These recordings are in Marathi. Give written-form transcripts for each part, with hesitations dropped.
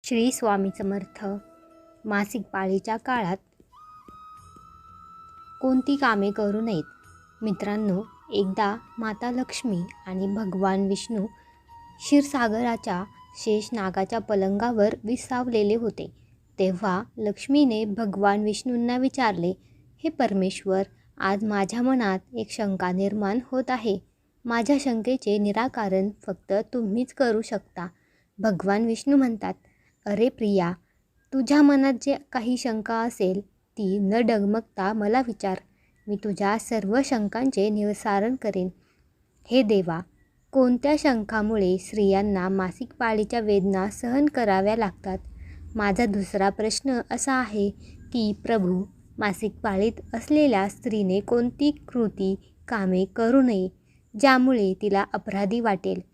श्री स्वामी समर्थ. मासिक पाळीच्या काळात कोणती कामे करू नयेत. मित्रांनो, एकदा माता लक्ष्मी आणि भगवान विष्णू क्षीरसागराच्या शेषनागाच्या पलंगावर विसावलेले होते. तेव्हा लक्ष्मीने भगवान विष्णूंना विचारले, हे परमेश्वर, आज माझ्या मनात एक शंका निर्माण होत आहे. माझ्या शंकेचे निराकरण फक्त तुम्हीच करू शकता. भगवान विष्णू म्हणतात, अरे प्रिया, तुझ्या मनात जे काही शंका असेल ती न डगमगता मला विचार. मी तुझ्या सर्व शंकांचे निवारण करेन. हे देवा, कोणत्या शंकामुळे स्त्रियांना मासिक पाळीच्या वेदना सहन कराव्या लागतात? माझा दुसरा प्रश्न असा आहे की प्रभू, मासिक पाळीत असलेल्या स्त्रीने कोणती कृती कामे करू नये ज्यामुळे तिला अपराधी वाटेल?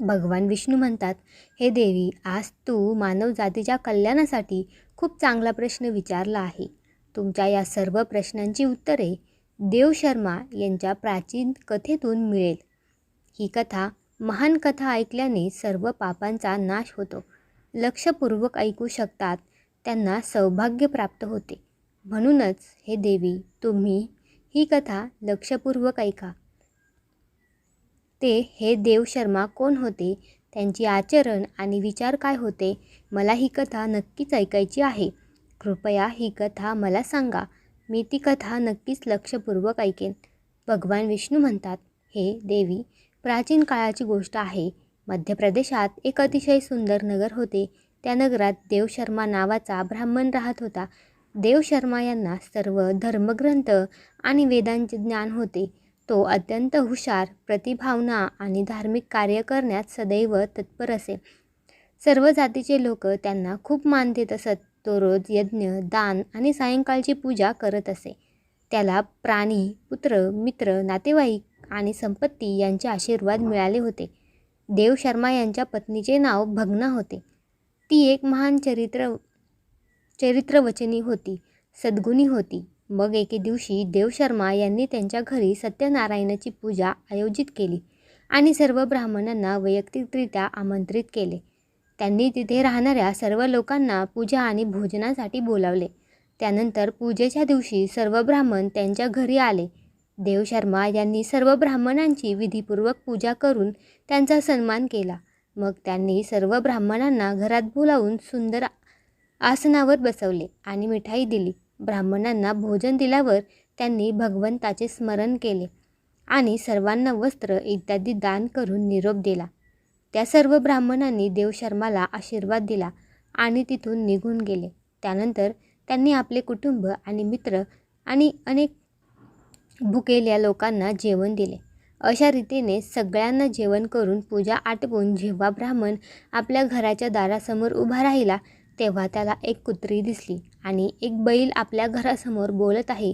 भगवान विष्णू म्हणतात, हे देवी, आज तू मानवजातीच्या कल्याणासाठी खूप चांगला प्रश्न विचारला आहे. तुमच्या या सर्व प्रश्नांची उत्तरे देवशर्मा यांच्या प्राचीन कथेतून मिळेल. ही कथा, महान कथा ऐकल्याने सर्व पापांचा नाश होतो. लक्षपूर्वक ऐकू शकतात त्यांना सौभाग्य प्राप्त होते. म्हणूनच हे देवी, तुम्ही ही कथा लक्षपूर्वक ऐका. ते हे देवशर्मा कोण होते, त्यांची आचरण आणि विचार काय होते? मला ही कथा नक्कीच ऐकायची आहे. कृपया ही कथा मला सांगा. मी ती कथा नक्कीच लक्षपूर्वक ऐकेन. भगवान विष्णू म्हणतात, हे देवी, प्राचीन काळाची गोष्ट आहे. मध्य प्रदेशात एक अतिशय सुंदर नगर होते. त्या नगरात देवशर्मा नावाचा ब्राह्मण राहत होता. देवशर्मा यांना सर्व धर्मग्रंथ आणि वेदांचे ज्ञान होते. तो अत्यंत हुशार, प्रतिभावान आणि धार्मिक कार्य करण्यात सदैव तत्पर असे. सर्व जातीचे लोक त्यांना खूप मान देत असत. तो रोज यज्ञ, दान आणि सायंकाळची पूजा करत असे. त्याला प्राणी, पुत्र, मित्र, नातेवाईक आणि संपत्ती यांचे आशीर्वाद मिळाले होते. देवशर्मा यांच्या पत्नीचे नाव भगना होते. ती एक महान चरित्रवचनी होती, सद्गुणी होती. मग एके दिवशी देवशर्मा यांनी त्यांच्या घरी सत्यनारायणाची पूजा आयोजित केली आणि सर्व ब्राह्मणांना वैयक्तिकरित्या आमंत्रित केले. त्यांनी तिथे राहणाऱ्या सर्व लोकांना पूजा आणि भोजनासाठी बोलावले. त्यानंतर पूजेच्या दिवशी सर्व ब्राह्मण त्यांच्या घरी आले. देवशर्मा यांनी सर्व ब्राह्मणांची विधिपूर्वक पूजा करून त्यांचा सन्मान केला. मग त्यांनी सर्व ब्राह्मणांना घरात बोलावून सुंदर आसनावर बसवले आणि मिठाई दिली. ब्राह्मणांना भोजन दिल्यावर त्यांनी भगवंताचे स्मरण केले आणि सर्वांना वस्त्र इत्यादी दान करून निरोप दिला. त्या सर्व ब्राह्मणांनी देवशर्माला आशीर्वाद दिला आणि तिथून निघून गेले. त्यानंतर त्यांनी आपले कुटुंब आणि मित्र आणि अनेक भुकेल्या लोकांना जेवण दिले. अशा रीतीने सगळ्यांना जेवण करून पूजा आटपून जेव्हा ब्राह्मण आपल्या घराच्या दारासमोर उभा राहिला, तेव्हा त्याला एक कुत्री दिसली आणि एक बैल आपल्या घरासमोर बोलत आहे.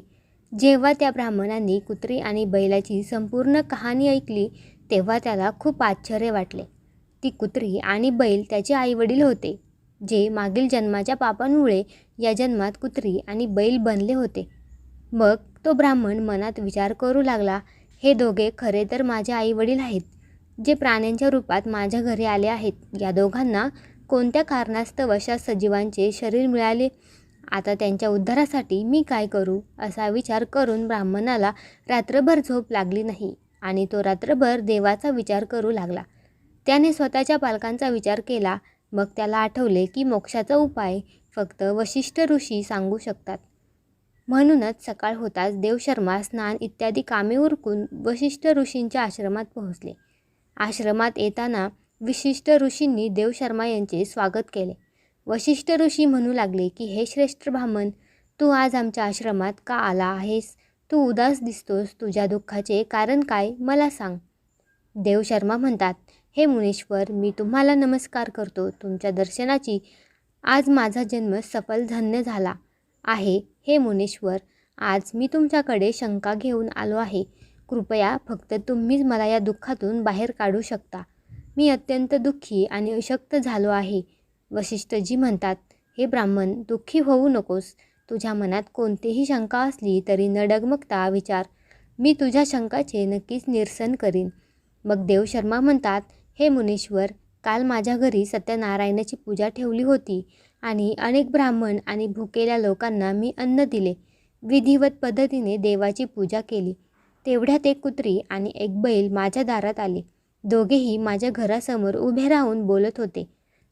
जेव्हा त्या ब्राह्मणांनी कुत्री आणि बैलाची संपूर्ण कहाणी ऐकली, तेव्हा त्याला खूप आश्चर्य वाटले. ती कुत्री आणि बैल त्याचे आईवडील होते, जे मागील जन्माच्या पापांमुळे या जन्मात कुत्री आणि बैल बनले होते. मग तो ब्राह्मण मनात विचार करू लागला, हे दोघे खरे तर माझे आईवडील आहेत, जे प्राण्यांच्या रूपात माझ्या घरी आले आहेत. या दोघांना कोणत्या कारणास्तव अशा सजीवांचे शरीर मिळाले? आता त्यांच्या उद्धारासाठी मी काय करू? असा विचार करून ब्राह्मणाला रात्रभर झोप लागली नाही आणि तो रात्रभर देवाचा विचार करू लागला. त्याने स्वतःच्या पालकांचा विचार केला. मग त्याला आठवले की मोक्षाचा उपाय फक्त वशिष्ठ ऋषी सांगू शकतात. म्हणूनच सकाळ होताच देवशर्मा स्नान इत्यादी कामे उरकून वशिष्ठ ऋषींच्या आश्रमात पोहोचले. आश्रमात येताना वशिष्ठ ऋषींनी देवशर्मा यांचे स्वागत केले. वशिष्ठ ऋषी म्हणू लागले की हे श्रेष्ठ ब्राह्मण, तू आज आमच्या आश्रमात का आला आहेस? तू उदास दिसतोस. तुझ्या दुःखाचे कारण काय, मला सांग. देवशर्मा म्हणतात, हे मुनीश्वर, मी तुम्हाला नमस्कार करतो. तुमच्या दर्शनाची आज माझा जन्म सफल धन्य झाला आहे. हे मुनीश्वर, आज मी तुमच्याकडे शंका घेऊन आलो आहे. कृपया फक्त तुम्हीच मला या दुःखातून बाहेर काढू शकता. मी अत्यंत दुःखी आणि अशक्त झालो आहे. वशिष्ठजी म्हणतात, हे ब्राह्मण, दुःखी होऊ नकोस. तुझ्या मनात कोणतीही शंका असली तरी न डगमगता विचार. मी तुझ्या शंकाचे नक्कीच निरसन करीन. मग देवशर्मा म्हणतात, हे मुनीश्वर, काल माझ्या घरी सत्यनारायणाची पूजा ठेवली होती आणि अनेक ब्राह्मण आणि भुकेल्या लोकांना मी अन्न दिले. विधिवत पद्धतीने देवाची पूजा केली. तेवढ्यात एक कुत्री आणि एक बैल माझ्या दारात आले. दोघेही माझ्या घरासमोर उभे राहून बोलत होते.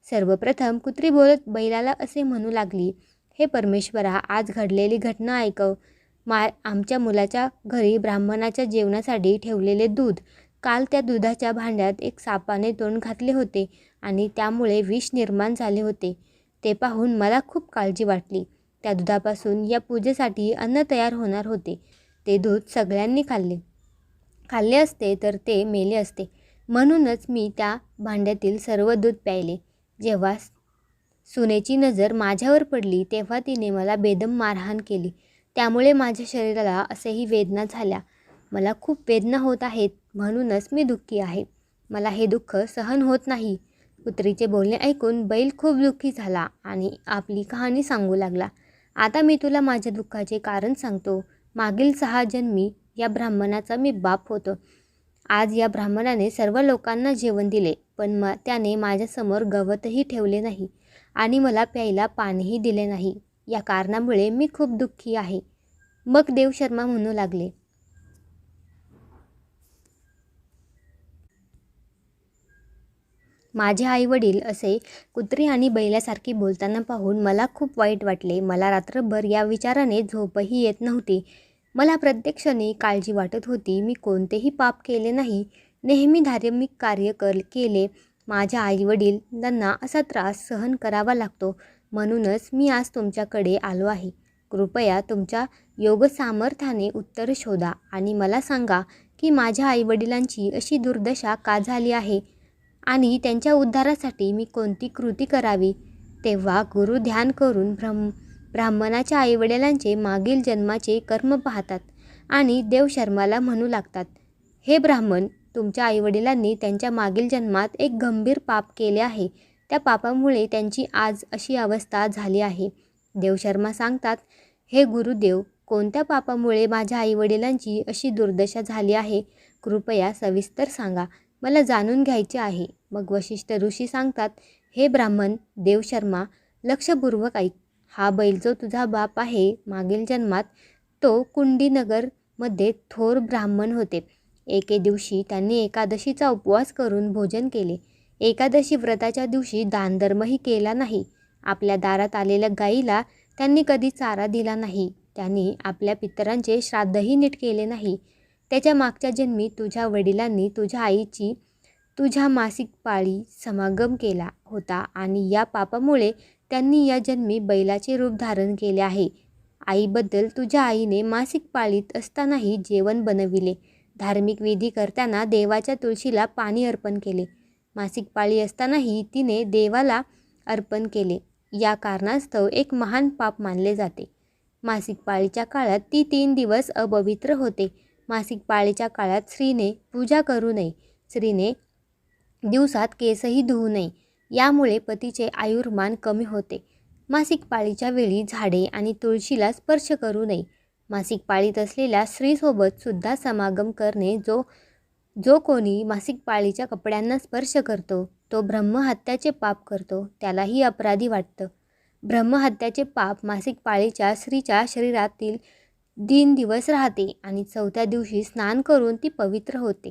सर्वप्रथम कुत्री बोलत बैलाला असे म्हणू लागली, हे परमेश्वरा, आज घडलेली घटना ऐकव. आमच्या मुलाच्या घरी ब्राह्मणाच्या जेवणासाठी ठेवलेले दूध, काल त्या दुधाच्या भांड्यात एक सापाने तोंड घातले होते आणि त्यामुळे विष निर्माण झाले होते. ते पाहून मला खूप काळजी वाटली. त्या दुधापासून या पूजेसाठी अन्न तयार होणार होते. ते दूध सगळ्यांनी खाल्ले असते तर ते मेले असते. म्हणूनच मी त्या भांड्यातील सर्व दूध प्यायले. जेव्हा सुनेची नजर माझ्यावर पडली तेव्हा तिने मला बेदम मारहाण केली. त्यामुळे माझ्या शरीराला असेही वेदना झाल्या. मला खूप वेदना होत आहेत, म्हणूनच मी दुःखी आहे. मला हे दुःख सहन होत नाही. कुत्रीचे बोलणे ऐकून बैल खूप दुःखी झाला आणि आपली कहाणी सांगू लागला. आता मी तुला माझ्या दुःखाचे कारण सांगतो. मागील 6 जन्मी या ब्राह्मणाचा मी बाप होतो. आज या ब्राह्मणाने सर्व लोकांना जेवण दिले, पण त्याने माझ्यासमोर गवतही ठेवले नाही आणि मला प्यायला पाणीही दिले नाही. या कारणामुळे मी खूप दुःखी आहे. मग देवशर्मा म्हणू लागले, माझे आईवडील असे कुत्री आणि बैलासारखी बोलताना पाहून मला खूप वाईट वाटले. मला रात्रभर या विचाराने झोपही येत नव्हती. मला प्रत्येक क्षणी काळजी वाटत होती. मी कोणतेही पाप केले नाही, नेहमी धार्मिक कार्य केले. माझ्या आईवडिलांना असा त्रास सहन करावा लागतो, म्हणूनच मी आज तुमच्याकडे आलो आहे. कृपया तुमच्या योगसामर्थ्याने उत्तर शोधा आणि मला सांगा की माझ्या आईवडिलांची अशी दुर्दशा का झाली आहे आणि त्यांच्या उद्धारासाठी मी कोणती कृती करावी. तेव्हा गुरु ध्यान करून ब्राह्मणाच्या आईवडिलांचे मागील जन्माचे कर्म पाहतात आणि देवशर्माला म्हणू लागतात, हे ब्राह्मण, तुमच्या आईवडिलांनी त्यांच्या मागील जन्मात एक गंभीर पाप केले आहे. त्या पापामुळे त्यांची आज अशी अवस्था झाली आहे. देवशर्मा सांगतात, हे गुरुदेव, कोणत्या पापामुळे माझ्या आईवडिलांची अशी दुर्दशा झाली आहे? कृपया सविस्तर सांगा, मला जाणून घ्यायचे आहे. मग वशिष्ठ ऋषी सांगतात, हे ब्राह्मण देवशर्मा, लक्षपूर्वक ऐक. हा बैल जो तुझा बाप आहे, मागील जन्मात तो कुंडीनगरमध्ये थोर ब्राह्मण होते. एके दिवशी त्यांनी एकादशीचा उपवास करून भोजन केले. एकादशी व्रताच्या दिवशी दानधर्मही केला नाही. आपल्या दारात आलेल्या गाईला त्यांनी कधी चारा दिला नाही. त्यांनी आपल्या पितरांचे श्राद्धही नीट केले नाही. त्याच्या मागच्या जन्मी तुझ्या वडिलांनी तुझ्या आईची तुझ्या मासिक पाळी समागम केला होता आणि या पापामुळे त्यांनी या जन्मी बैलाचे रूप धारण केले आहे. आईबद्दल तुझ्या आईने मासिक पाळीत असतानाही जेवण बनविले. धार्मिक विधी करताना देवाच्या तुळशीला पाणी अर्पण केले. मासिक पाळी असतानाही तिने देवाला अर्पण केले. या कारणास्तव एक महान पाप मानले जाते. मासिक पाळीच्या काळात ती 3 दिवस अपवित्र होते. मासिक पाळीच्या काळात स्त्रीने पूजा करू नये. स्त्रीने दिवसात केसही धुवू नये. यामुळे पतीचे आयुर्मान कमी होते. मासिक पाळीच्या वेळी झाडे आणि तुळशीला स्पर्श करू नये. मासिक पाळीत असलेल्या स्त्रीसोबत सुद्धा समागम करणे. जो कोणी मासिक पाळीच्या कपड्यांना स्पर्श करतो तो ब्रह्महत्याचे पाप करतो, त्यालाही अपराधी वाटतं. ब्रह्महत्याचे पाप मासिक पाळीच्या स्त्रीच्या शरीरातील 3 दिवस राहते आणि 4थ्या दिवशी स्नान करून ती पवित्र होते.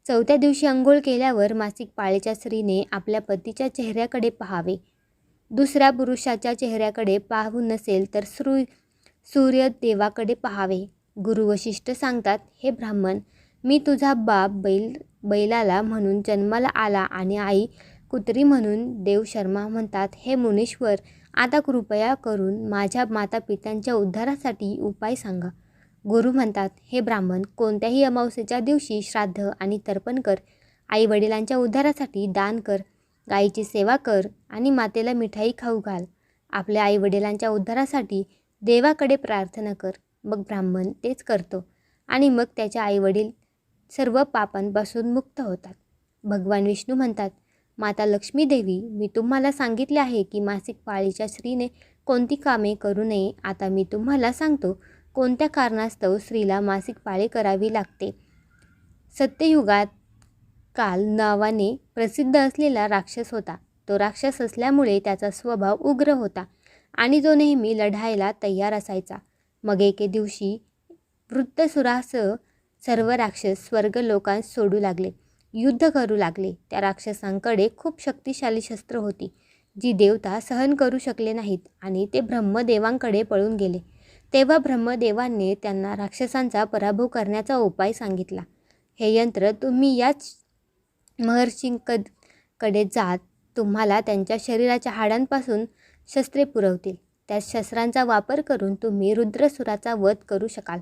4थ्या दिवशी अंघोळ केल्यावर मासिक पाळीच्या स्त्रीने आपल्या पतीच्या चेहऱ्याकडे पाहावे. दुसऱ्या पुरुषाच्या चेहऱ्याकडे पाहू नसेल तर सूर्यदेवाकडे पाहावे. गुरु वशिष्ठ सांगतात, हे ब्राह्मण, मी तुझा बाप बैलाला म्हणून जन्माला आला आणि आई कुत्री म्हणून. देवशर्मा म्हणतात, हे मुनीश्वर, आता कृपया करून माझ्या मातापित्यांच्या उद्धारासाठी उपाय सांगा. गुरु म्हणतात, हे ब्राह्मण, कोणत्याही अमावस्येच्या दिवशी श्राद्ध आणि तर्पण कर. आईवडिलांच्या उद्धारासाठी दान कर. गायीची सेवा कर आणि मातेला मिठाई खाऊ घाल. आपल्या आईवडिलांच्या उद्धारासाठी देवाकडे प्रार्थना कर. मग ब्राह्मण तेच करतो आणि मग त्याचे आईवडील सर्व पापांपासून मुक्त होतात. भगवान विष्णू म्हणतात, माता लक्ष्मी देवी, मी तुम्हाला सांगितले आहे की मासिक पाळीच्या स्त्रीने कोणती कामे करू नये. आता मी तुम्हाला सांगतो कोणत्या कारणास्तव स्त्रीला मासिक पाळी करावी लागते. सत्ययुगात काल नावाने प्रसिद्ध असलेला राक्षस होता. तो राक्षस असल्यामुळे त्याचा स्वभाव उग्र होता आणि तो नेहमी लढायला तयार असायचा. मग एके दिवशी वृत्तासुरासह सर्व राक्षस स्वर्ग लोकांस सोडू लागले, युद्ध करू लागले. त्या राक्षसांकडे खूप शक्तिशाली शस्त्र होती, जी देवता सहन करू शकले नाहीत आणि ते ब्रह्मदेवांकडे पळून गेले. तेव्हा ब्रह्मदेवांनी त्यांना राक्षसांचा पराभव करण्याचा उपाय सांगितला. हे यंत्र तुम्ही याच महर्षींकडे जात तुम्हाला त्यांच्या शरीराच्या हाडांपासून शस्त्रे पुरवतील. त्या शस्त्रांचा वापर करून तुम्ही रुद्रसुराचा वध करू शकाल.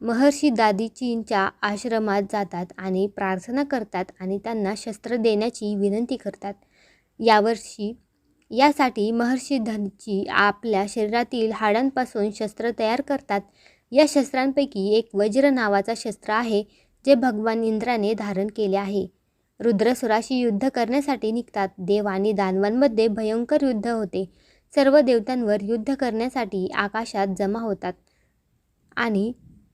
महर्षी दादीजींच्या आश्रमात जातात आणि प्रार्थना करतात आणि त्यांना शस्त्र देण्याची विनंती करतात. यासाठी महर्षी दादीजी आपल्या शरीरातील हाडांपासून शस्त्र तयार करतात. या शस्त्रांपैकी एक वज्र नावाचा शस्त्र आहे, जे भगवान इंद्राने धारण केले आहे. रुद्रसुराशी युद्ध करण्यासाठी निघतात. देव आणि दानवांमध्ये भयंकर युद्ध होते. सर्व देवतांवर युद्ध करण्यासाठी आकाशात जमा होतात आणि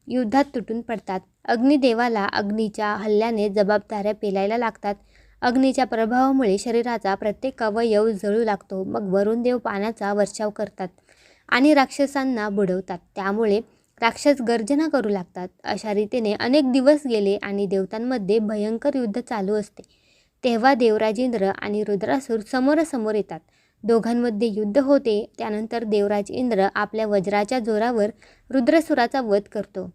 युद्धात तुटून पडतात. अग्निदेवाला अग्नीच्या हल्ल्याने जबाबदाऱ्या पेलायला लागतात. अग्नीच्या प्रभावामुळे शरीराचा प्रत्येक अवयव जळू लागतो. मग वरुण देव पाण्याचा वर्षाव करतात आणि राक्षसांना बुडवतात. त्यामुळे राक्षस गर्जना करू लागतात. अशा रीतीने अनेक दिवस गेले आणि देवतांमध्ये भयंकर युद्ध चालू असते. तेव्हा देवराज इंद्र आणि रुद्रासूर समोरासमोर येतात. दोघांमध्ये युद्ध होते. त्यानंतर देवराज इंद्र आपल्या वज्राच्या जोरावर रुद्रसुराचा वध करतो.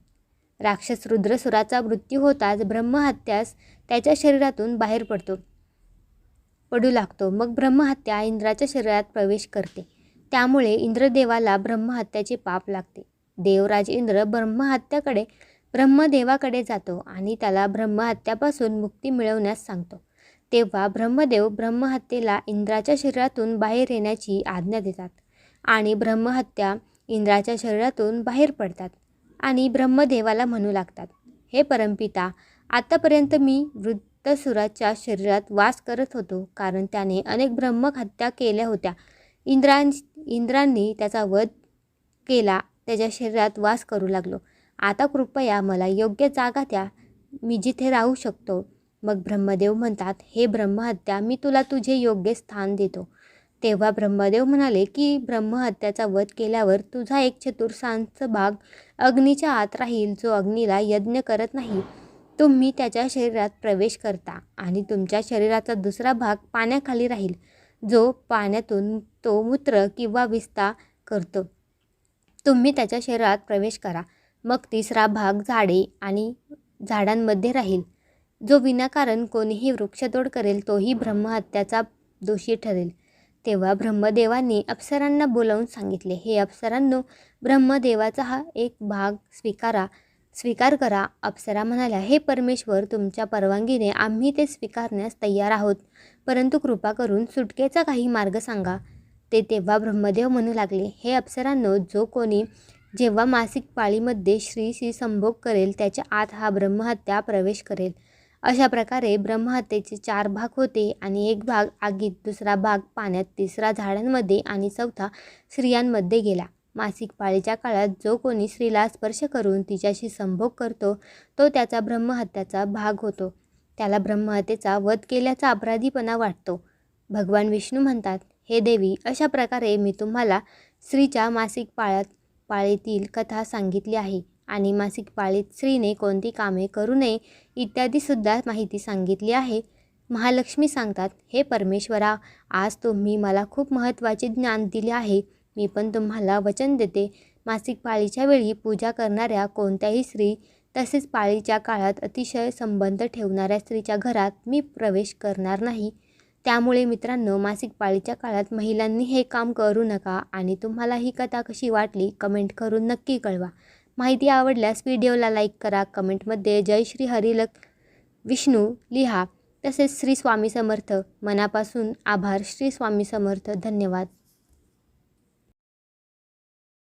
राक्षस रुद्रसुराचा मृत्यू होताच ब्रह्महत्यास त्याच्या शरीरातून बाहेर पडू लागतो. मग ब्रह्महत्या इंद्राच्या शरीरात प्रवेश करते. त्यामुळे इंद्रदेवाला ब्रह्महत्याचे पाप लागते. देवराज इंद्र ब्रह्मदेवाकडे जातो आणि त्याला ब्रह्महत्यापासून मुक्ती मिळवण्यास सांगतो. तेव्हा ब्रह्मदेव ब्रह्महत्येला इंद्राच्या शरीरातून बाहेर येण्याची आज्ञा देतात आणि ब्रह्महत्या इंद्राच्या शरीरातून बाहेर पडतात आणि ब्रह्मदेवाला म्हणू लागतात, हे परमपिता, आतापर्यंत मी वृत्तासुराच्या शरीरात वास करत होतो, कारण त्याने अनेक ब्रह्महत्या केल्या होत्या. इंद्रांनी त्याचा वध केला, त्याच्या शरीरात वास करू लागलो. आता कृपया मला योग्य जागा द्या, मी जिथे राहू शकतो. मग ब्रह्मदेव म्हणतात, हे ब्रह्महत्या, मी तुला तुझे योग्य स्थान देतो. तेव्हा ब्रह्मदेव म्हणाले की ब्रह्महत्याचा वध केल्यावर तुझा 1/4 भाग अग्नीच्या आत राहील, जो अग्नीला यज्ञ करत नाही. तुम्ही त्याच्या शरीरात प्रवेश करता आणि तुमच्या शरीराचा दुसरा भाग पाण्याखाली राहील, जो पाण्यातून तो मूत्र किंवा विस्ता करतो. तुम्ही त्याच्या शरीरात प्रवेश करा. मग तिसरा भाग झाडे आणि झाडांमध्ये राहील. जो विनाकारण कोणीही वृक्षतोड करेल तोही ब्रह्महत्याचा दोषी ठरेल. तेव्हा ब्रह्मदेवांनी अप्सरांना बोलावून सांगितले, हे अप्सरांनो, ब्रह्मदेवाचा हा एक भाग स्वीकार करा. अप्सरा म्हणाल्या, हे परमेश्वर, तुमच्या परवानगीने आम्ही ते स्वीकारण्यास तयार आहोत, परंतु कृपा करून सुटकेचा काही मार्ग सांगा. तेव्हा ब्रह्मदेव म्हणू लागले, हे अप्सरांनो, जो कोणी जेव्हा मासिक पाळीमध्ये स्त्रीशी संभोग करेल त्याच्या आत हा ब्रह्महत्या प्रवेश करेल. अशा प्रकारे ब्रह्महत्येचे 4 भाग होते आणि एक भाग आगीत, दुसरा भाग पाण्यात, तिसरा झाडांमध्ये आणि चौथा स्त्रियांमध्ये गेला. मासिक पाळीच्या काळात जो कोणी स्त्रीला स्पर्श करून तिच्याशी संभोग करतो तो त्याचा ब्रह्महत्याचा भाग होतो. त्याला ब्रह्महत्येचा वध केल्याचा अपराधीपणा वाटतो. भगवान विष्णू म्हणतात, हे देवी, अशा प्रकारे मी तुम्हाला स्त्रीच्या मासिक पाळीतील कथा सांगितली आहे आणि मासिक पाळीत स्त्रीने कोणती कामे करू नये इत्यादीसुद्धा माहिती सांगितली आहे. महालक्ष्मी सांगतात, हे परमेश्वरा, आज तुम्ही मला खूप महत्त्वाचे ज्ञान दिले आहे. मी पण तुम्हाला वचन देते, मासिक पाळीच्या वेळी पूजा करणाऱ्या कोणत्याही स्त्री तसेच पाळीच्या काळात अतिशय संबंध ठेवणाऱ्या स्त्रीच्या घरात मी प्रवेश करणार नाही. त्यामुळे मित्रांनो, मासिक पाळीच्या काळात महिलांनी हे काम करू नका. आणि तुम्हाला ही कथा कशी वाटली कमेंट करून नक्की कळवा. माहिती आवडल्यास व्हिडिओला लाईक करा. कमेंटमध्ये जय श्री विष्णू लिहा. तसेच श्री स्वामी समर्थ. मनापासून आभार. श्री स्वामी समर्थ. धन्यवाद.